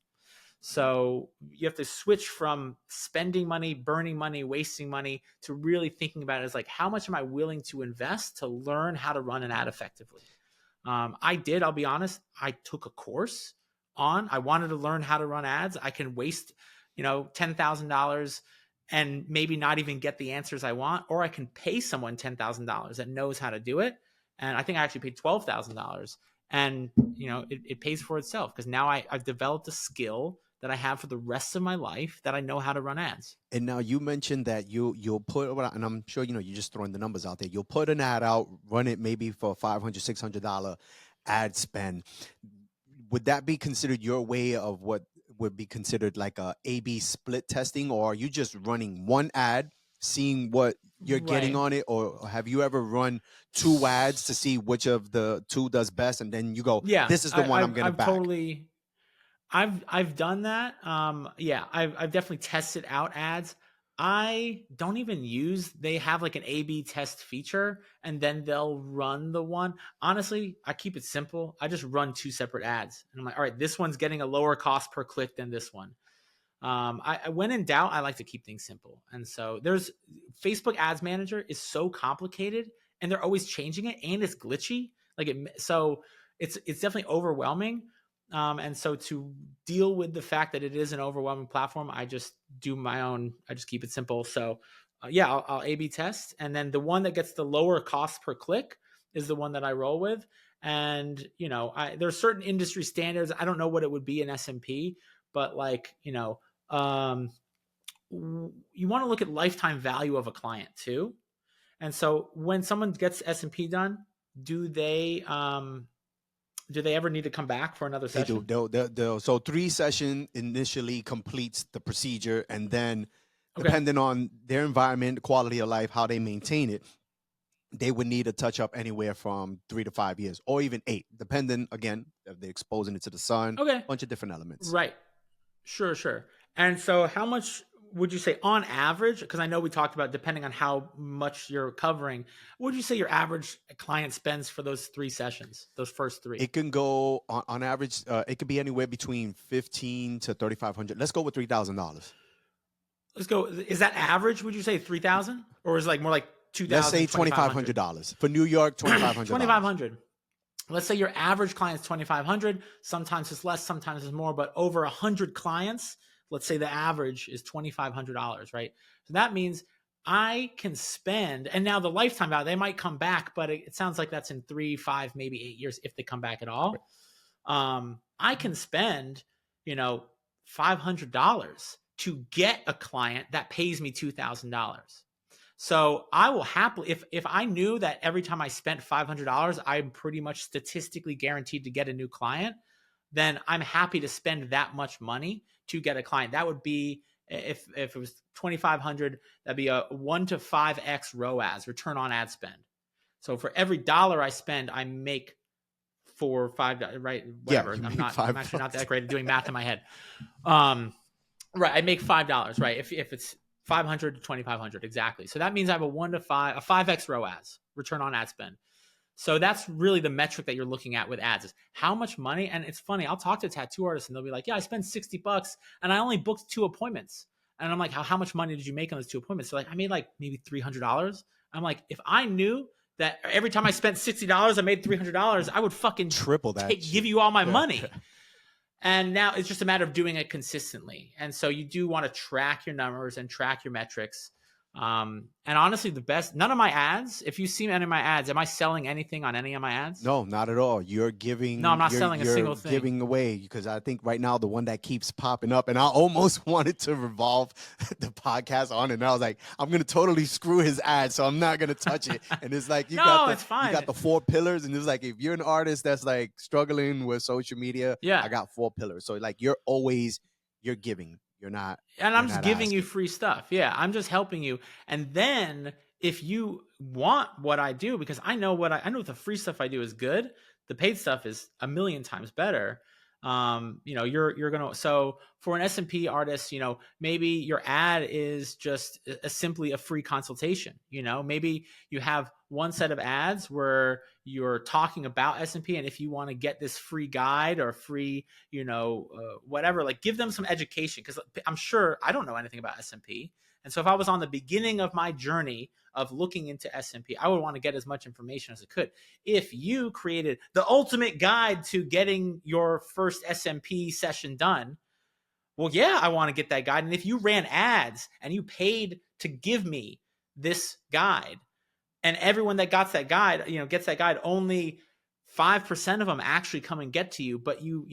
So you have to switch from spending money, burning money, wasting money to really thinking about it as like, how much am I willing to invest to learn how to run an ad effectively? I'll be honest, I took a course I wanted to learn how to run ads. I can waste, $10,000 and maybe not even get the answers I want, or I can pay someone $10,000 that knows how to do it. And I think I actually paid $12,000, and it pays for itself, because now I've developed a skill that I have for the rest of my life, that I know how to run ads. And now you mentioned that you'll put, and I'm sure you're just throwing the numbers out there. You'll put an ad out, run it maybe for $500-$600 ad spend. Would that be considered your way of what would be considered like a A/B split testing, or are you just running one ad, seeing what you're getting on it, or have you ever run two ads to see which of the two does best, and then you go, this is the one I'm going to back? I've done that. I've definitely tested out ads. I don't even they have like an A/B test feature, and then they'll run the one. Honestly, I keep it simple. I just run two separate ads, and I'm like, all right, this one's getting a lower cost per click than this one. When in doubt, I like to keep things simple. And so there's Facebook Ads Manager is so complicated, and they're always changing it, and it's glitchy. So it's definitely overwhelming. And so to deal with the fact that it is an overwhelming platform, I just do my own. I just keep it simple. So I'll A/B test, and then the one that gets the lower cost per click is the one that I roll with. And there's certain industry standards. I don't know what it would be in SMP, but you want to look at lifetime value of a client too. And so when someone gets SMP done, do they do they ever need to come back for another They session? do. So 3 session initially completes the procedure, and then Okay. depending on their environment, quality of life, how they maintain it, they would need a touch up anywhere from 3 to 5 years, or even 8, depending again if they're exposing it to the sun. Okay. A bunch of different elements. Right. Sure. And so how much would you say on average, because I know we talked about depending on how much you're covering, what would you say your average client spends for those 3 sessions, those first 3? It can go on average. It could be anywhere between $1,500 to $3,500. Let's go with $3,000. Let's go. Is that average? Would you say 3,000, or is it like more like 2,000? Let's say $2,500 for New York. $2,500. 2,500. Let's say your average client is 2,500. Sometimes it's less, sometimes it's more, but over 100 clients, let's say the average is $2,500, right? So that means I can spend, and now the lifetime value, they might come back, but it sounds like that's in 3, 5, maybe 8 years if they come back at all. I can spend, $500 to get a client that pays me $2,000. So I will happily, if I knew that every time I spent $500, I'm pretty much statistically guaranteed to get a new client, then I'm happy to spend that much money to get a client. That would be, if it was $2,500, that'd be a 1 to 5x ROAS, return on ad spend. So for every dollar I spend, I make $4 or $5, right? Whatever. Yeah, I'm actually not that great at doing math in my head. Right. I make $5, right? If it's 500 to 2,500, exactly. So that means I have a 1 to 5, a 5x ROAS, return on ad spend. So that's really the metric that you're looking at with ads is how much money. And it's funny, I'll talk to tattoo artists and they'll be like, yeah, I spent $60 and I only booked 2 appointments. And I'm like, how much money did you make on those 2 appointments? So like, I made like maybe $300. I'm like, if I knew that every time I spent $60, I made $300, I would fucking triple that, give you all my money. And now it's just a matter of doing it consistently. And so you do want to track your numbers and track your metrics. And honestly, the best, none of my ads, if you see any of my ads, am I selling anything on any of my ads? No, not at all. You're giving. No, I'm not selling a single thing. Giving away, because I think right now the one that keeps popping up, and I almost wanted to revolve the podcast on it. And I was like, I'm going to totally screw his ad, so I'm not going to touch it. And it's like, it's fine. You got the 4 pillars. And it's like, if you're an artist that's like struggling with social media, I got 4 pillars. So like, you're giving. You're not. And I'm just giving you free stuff. Yeah, I'm just helping you. And then if you want what I do, because I know the free stuff I do is good. The paid stuff is a million times better. You're gonna. So for an SMP artist, maybe your ad is just simply a free consultation. Maybe you have one set of ads where you're talking about SMP, and if you want to get this free guide or free, whatever, like give them some education, because I'm sure I don't know anything about SMP. And so if I was on the beginning of my journey of looking into SMP, I would want to get as much information as I could. If you created the ultimate guide to getting your first SMP session done, well, yeah, I want to get that guide. And if you ran ads and you paid to give me this guide, and everyone that gets that guide, only 5% of them actually come and get to you. But you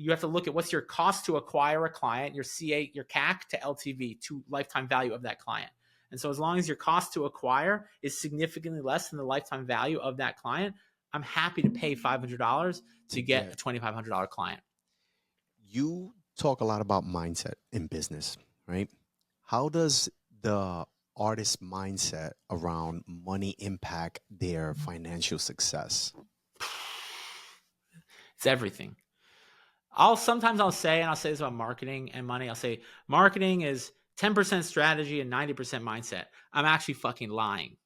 have to look at what's your cost to acquire a client, your CA, your CAC to LTV, to lifetime value of that client. And so as long as your cost to acquire is significantly less than the lifetime value of that client, I'm happy to pay $500 to get a $2,500 client. You talk a lot about mindset in business, right? How does the artist mindset around money impact their financial success? It's everything. Sometimes I'll say this about marketing and money. I'll say marketing is 10% strategy and 90% mindset. I'm actually fucking lying,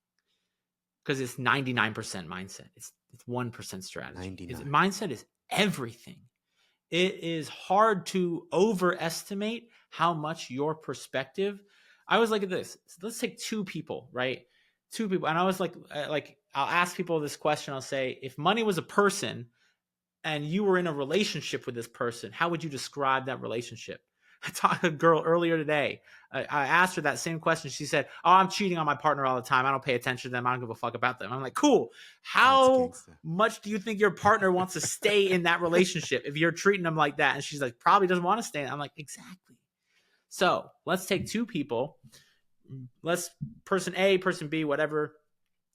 because it's 99% mindset. It's 1% strategy. Mindset is everything. It is hard to overestimate how much your perspective. I always look at this. Let's take 2 people, right? 2 people. And I was like, I'll ask people this question. I'll say, if money was a person and you were in a relationship with this person, how would you describe that relationship? I talked to a girl earlier today. I asked her that same question. She said, oh, I'm cheating on my partner all the time. I don't pay attention to them. I don't give a fuck about them. I'm like, cool. How much do you think your partner wants to stay in that relationship if you're treating them like that? And she's like, probably doesn't want to stay. I'm like, exactly. So let's take 2 people. Person A, person B, whatever.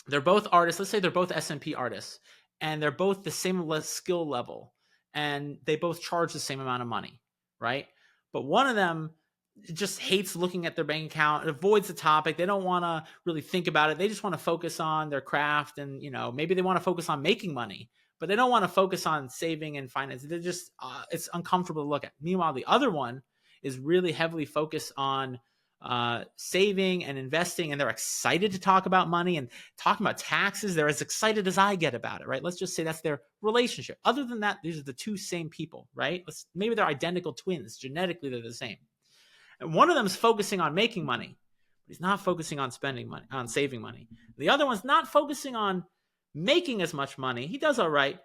They're both artists. Let's say they're both SMP artists. and they're both the same skill level, and they both charge the same amount of money, right? But one of them just hates looking at their bank account, avoids the topic. They don't want to really think about it. They just want to focus on their craft, and maybe they want to focus on making money, but they don't want to focus on saving and finance. They're just it's uncomfortable to look at. Meanwhile, the other one is really heavily focused on saving and investing, and they're excited to talk about money and talking about taxes. They're as excited as I get about it, right? Let's just say that's their relationship. Other than that, these are the two same people, right? Maybe they're identical twins. Genetically, they're the same. And one of them is focusing on making money, but he's not focusing on spending money, on saving money. The other one's not focusing on making as much money. He does all right,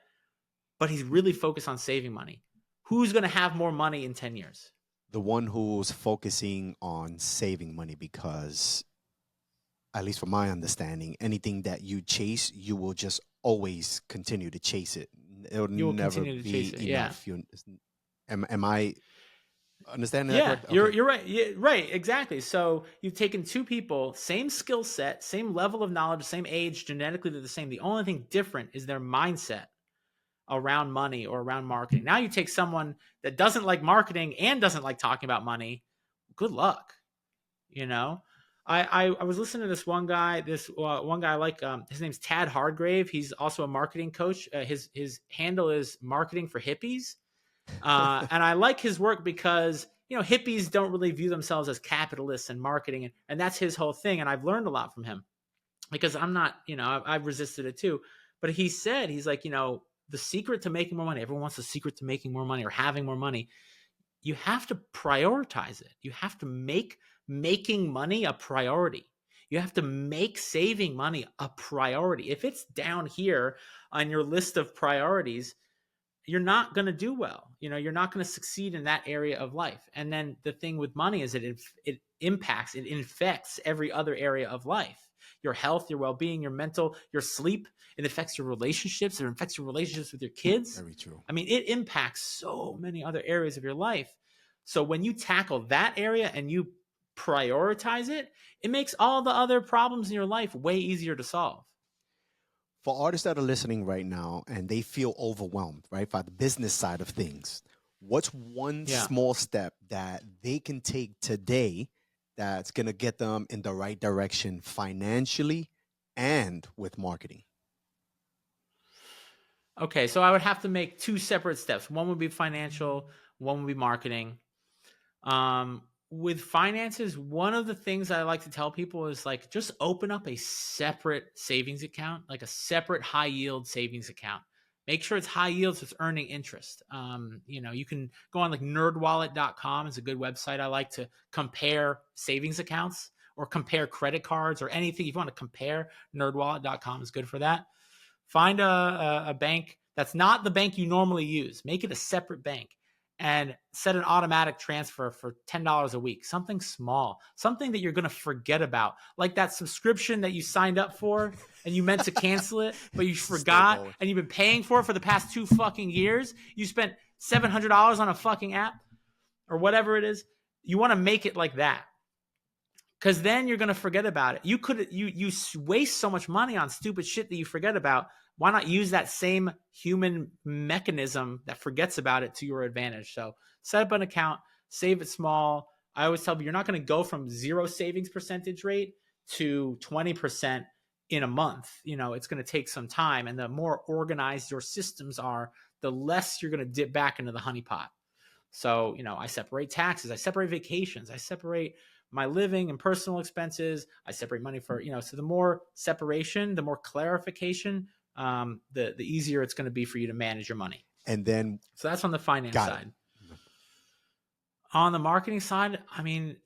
but he's really focused on saving money. Who's going to have more money in 10 years? The one who's focusing on saving money, because, at least from my understanding, anything that you chase, you will just always continue to chase it. It'll never be enough. Yeah. Am I understanding that correct? Okay. You're right. Yeah, right, exactly. So you've taken two people, same skill set, same level of knowledge, same age, genetically they're the same. The only thing different is their mindset around money or around marketing. Now you take someone that doesn't like marketing and doesn't like talking about money. Good luck. I was listening to this one guy. I like. His name's Tad Hardgrave. He's also a marketing coach. His handle is Marketing for Hippies. And I like his work because, hippies don't really view themselves as capitalists and marketing. And that's his whole thing. And I've learned a lot from him because I'm not, I've resisted it too. But he's like, the secret to making more money, everyone wants the secret to making more money or having more money. You have to prioritize it. You have to make making money a priority. You have to make saving money a priority. If it's down here on your list of priorities, you're not going to do well. You're not going to succeed in that area of life. And then the thing with money is it impacts, it infects every other area of life. Your health, your well-being, your mental, your sleep. It affects your relationships. It affects your relationships with your kids. Very true. I mean, it impacts so many other areas of your life. So when you tackle that area and you prioritize it, it makes all the other problems in your life way easier to solve. For artists that are listening right now and they feel overwhelmed, right, by the business side of things, what's one small step that they can take today that's going to get them in the right direction financially and with marketing? Okay, so I would have to make two separate steps. One would be financial, one would be marketing. With finances, one of the things I like to tell people is just open up a separate savings account, like a separate high yield savings account. Make sure it's high yield, so it's earning interest. You can go on nerdwallet.com is a good website. I like to compare savings accounts or compare credit cards or anything. If you want to compare, nerdwallet.com is good for that. Find a bank that's not the bank you normally use. Make it a separate bank and set an automatic transfer for $10 a week. Something small, something that you're going to forget about, like that subscription that you signed up for and you meant to cancel it, but you forgot and you've been paying for it for the past 2 fucking years. You spent $700 on a fucking app or whatever it is. You want to make it like that, because then you're going to forget about it. You waste so much money on stupid shit that you forget about. Why not use that same human mechanism that forgets about it to your advantage? So set up an account, save it small. I always tell you, you're not going to go from 0 savings percentage rate to 20% in a month. It's going to take some time. And the more organized your systems are, the less you're going to dip back into the honeypot. So, I separate taxes. I separate vacations. I separate my living and personal expenses. I separate money for, so the more separation, the more clarification, the easier it's going to be for you to manage your money. And then, so that's on the finance side. On the marketing side,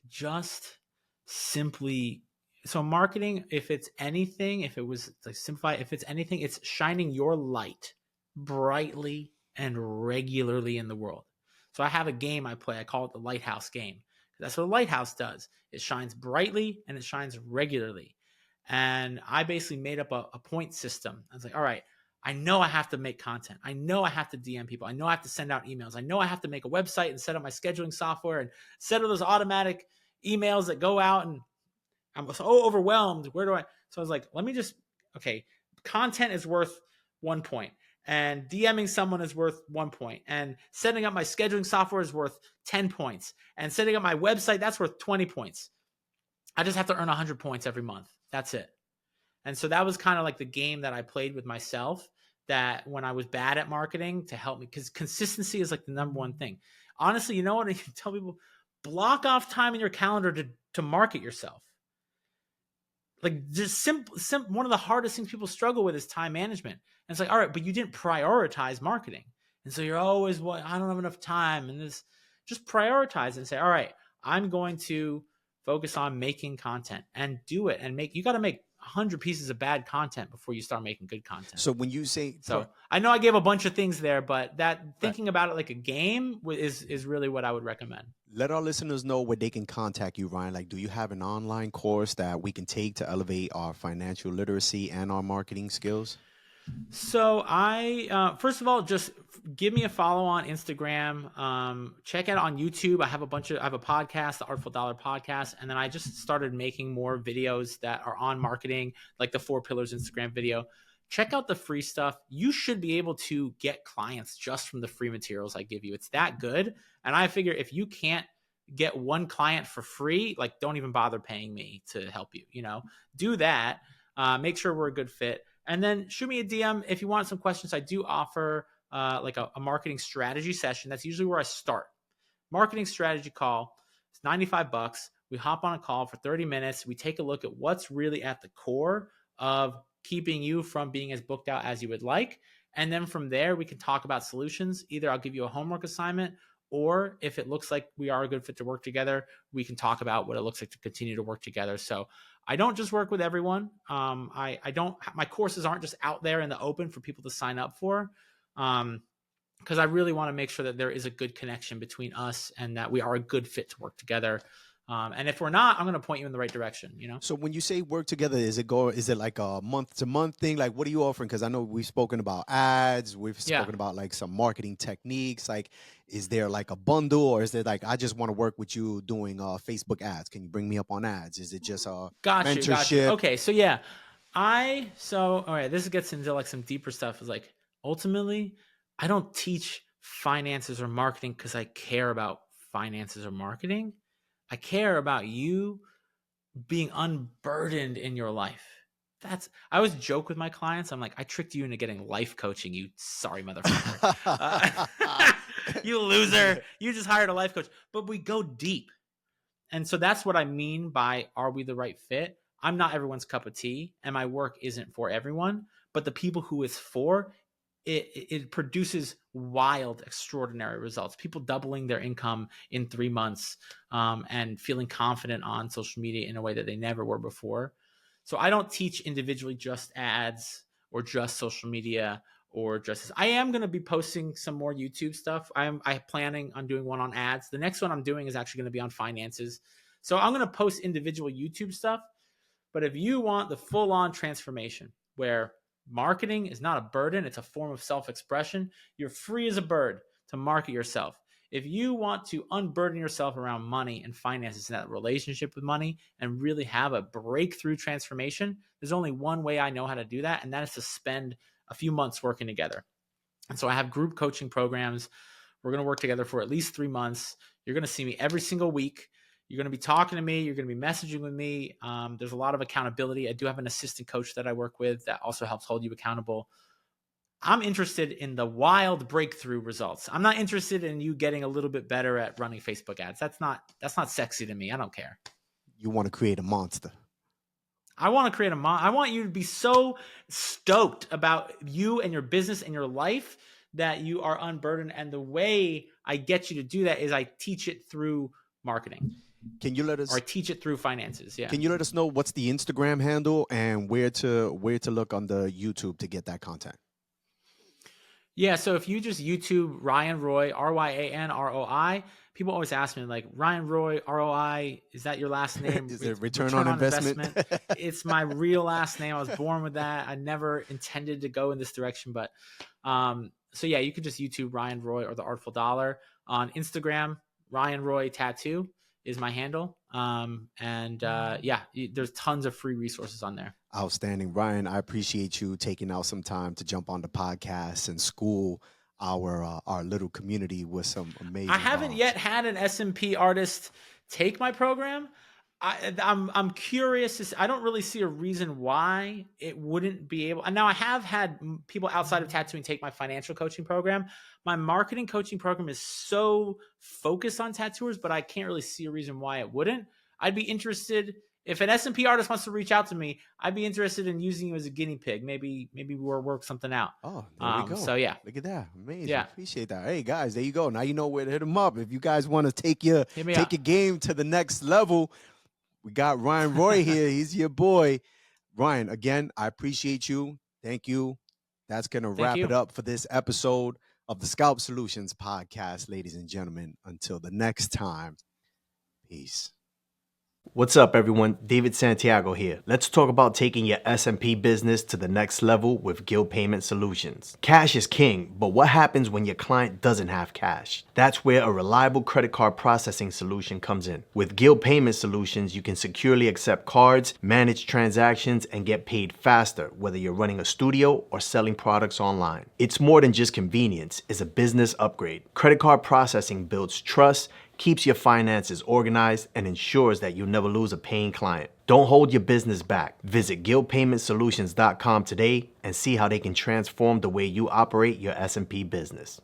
just simply, so marketing, if it's anything, if it was like simplify, if it's anything, it's shining your light brightly and regularly in the world. So I have a game I play. I call it the Lighthouse game. That's what a lighthouse does. It shines brightly and it shines regularly. And I basically made up a point system. I was like, all right, I know I have to make content. I know I have to DM people. I know I have to send out emails. I know I have to make a website and set up my scheduling software and set up those automatic emails that go out. And I'm so overwhelmed. So I was like, let me just, content is worth 1 point. And DMing someone is worth 1 point. And setting up my scheduling software is worth 10 points. And setting up my website, that's worth 20 points. I just have to earn 100 points every month. That's it. And so that was kind of like the game that I played with myself, that when I was bad at marketing, to help me, because consistency is like the number one thing. Honestly, you know what? I tell people, block off time in your calendar to market yourself. Like, just simple. One of the hardest things people struggle with is time management. And it's like, all right, but you didn't prioritize marketing. And so you're always, I don't have enough time. And this, just prioritize and say, all right, I'm going to focus on making content and do it. And you got to make 100 pieces of bad content before you start making good content. So when you say, I know I gave a bunch of things there, but that thinking about it like a game is really what I would recommend. Let our listeners know where they can contact you, Ryan. Like, do you have an online course that we can take to elevate our financial literacy and our marketing skills? So I, first of all, just give me a follow on Instagram. Check out on YouTube. I have a podcast, the Artful Dollar podcast. And then I just started making more videos that are on marketing, like the 4 Pillars Instagram video. Check out the free stuff. You should be able to get clients just from the free materials I give you. It's that good. And I figure if you can't get one client for free, like, don't even bother paying me to help you, do that. Make sure we're a good fit. And then shoot me a DM if you want some questions. I do offer like a marketing strategy session. That's usually where I start. Marketing strategy call. It's $95. We hop on a call for 30 minutes. We take a look at what's really at the core of keeping you from being as booked out as you would like. And then from there, we can talk about solutions. Either I'll give you a homework assignment, or if it looks like we are a good fit to work together, we can talk about what it looks like to continue to work together. So I don't just work with everyone. My courses aren't just out there in the open for people to sign up for, because I really want to make sure that there is a good connection between us and that we are a good fit to work together. And if we're not, I'm going to point you in the right direction, So when you say work together, is it like a month to month thing? Like, what are you offering? Because I know we've spoken about ads. We've spoken about like some marketing techniques. Like, is there like a bundle, or is there like, I just want to work with you doing Facebook ads? Can you bring me up on ads? Is it just a mentorship? Got you. Okay. So yeah, all right, this gets into like some deeper stuff. Is like, ultimately, I don't teach finances or marketing because I care about finances or marketing. I care about you being unburdened in your life. I always joke with my clients. I'm like, I tricked you into getting life coaching, you sorry motherfucker. You loser. You just hired a life coach. But we go deep. And so that's what I mean by, are we the right fit? I'm not everyone's cup of tea, and my work isn't for everyone. But the people who it's for, it produces wild, extraordinary results. People doubling their income in 3 months, and feeling confident on social media in a way that they never were before. So I don't teach individually just ads or just social media or just. I am going to be posting some more YouTube stuff. I'm planning on doing one on ads. The next one I'm doing is actually going to be on finances. So I'm going to post individual YouTube stuff. But if you want the full-on transformation where marketing is not a burden, it's a form of self-expression, you're free as a bird to market yourself. If you want to unburden yourself around money and finances and that relationship with money and really have a breakthrough transformation, there's only one way I know how to do that, and that is to spend a few months working together. And so I have group coaching programs. We're going to work together for at least 3 months. You're going to see me every single week. You're going to be talking to me. You're going to be messaging with me. There's a lot of accountability. I do have an assistant coach that I work with that also helps hold you accountable. I'm interested in the wild breakthrough results. I'm not interested in you getting a little bit better at running Facebook ads. That's not sexy to me. I don't care. You want to create a monster. I want to create I want you to be so stoked about you and your business and your life that you are unburdened. And the way I get you to do that is I teach it through marketing. Can you let us, or teach it through finances? Yeah. Can you let us know what's the Instagram handle and where to look on the YouTube to get that content? Yeah. So if you just YouTube Ryan Roi, RYAN ROI, people always ask me like, Ryan Roi, ROI, is that your last name? Is it return on investment? It's my real last name. I was born with that. I never intended to go in this direction, but so yeah, you could just YouTube Ryan Roi or the Artful Dollar. On Instagram, Ryan Roi Tattoo is my handle. Yeah, there's tons of free resources on there. Outstanding. Ryan, I appreciate you taking out some time to jump on the podcast and school our little community with some amazing. I haven't yet had an SMP artist take my program. I'm curious. I don't really see a reason why it wouldn't be able. And now I have had people outside of tattooing take my financial coaching program. My marketing coaching program is so focused on tattooers, but I can't really see a reason why it wouldn't. I'd be interested if an SMP artist wants to reach out to me. I'd be interested in using you as a guinea pig. Maybe we'll work something out. Oh, there we go. So yeah, look at that, amazing. Yeah, appreciate that. Hey guys, there you go. Now you know where to hit them up if you guys want to take your game to the next level. We got Ryan Roi here. He's your boy. Ryan, again, I appreciate you. Thank you. That's going to wrap it up for this episode of the Scalp Solutions Podcast, ladies and gentlemen. Until the next time, peace. What's up, everyone? David Santiago here. Let's talk about taking your SMP business to the next level with Guild Payment Solutions. Cash is king, but what happens when your client doesn't have cash? That's where a reliable credit card processing solution comes in. With Guild Payment Solutions, you can securely accept cards, manage transactions, and get paid faster, whether you're running a studio or selling products online. It's more than just convenience, it's a business upgrade. Credit card processing builds trust, keeps your finances organized, and ensures that you'll never lose a paying client. Don't hold your business back. Visit guildpaymentsolutions.com today and see how they can transform the way you operate your SMP business.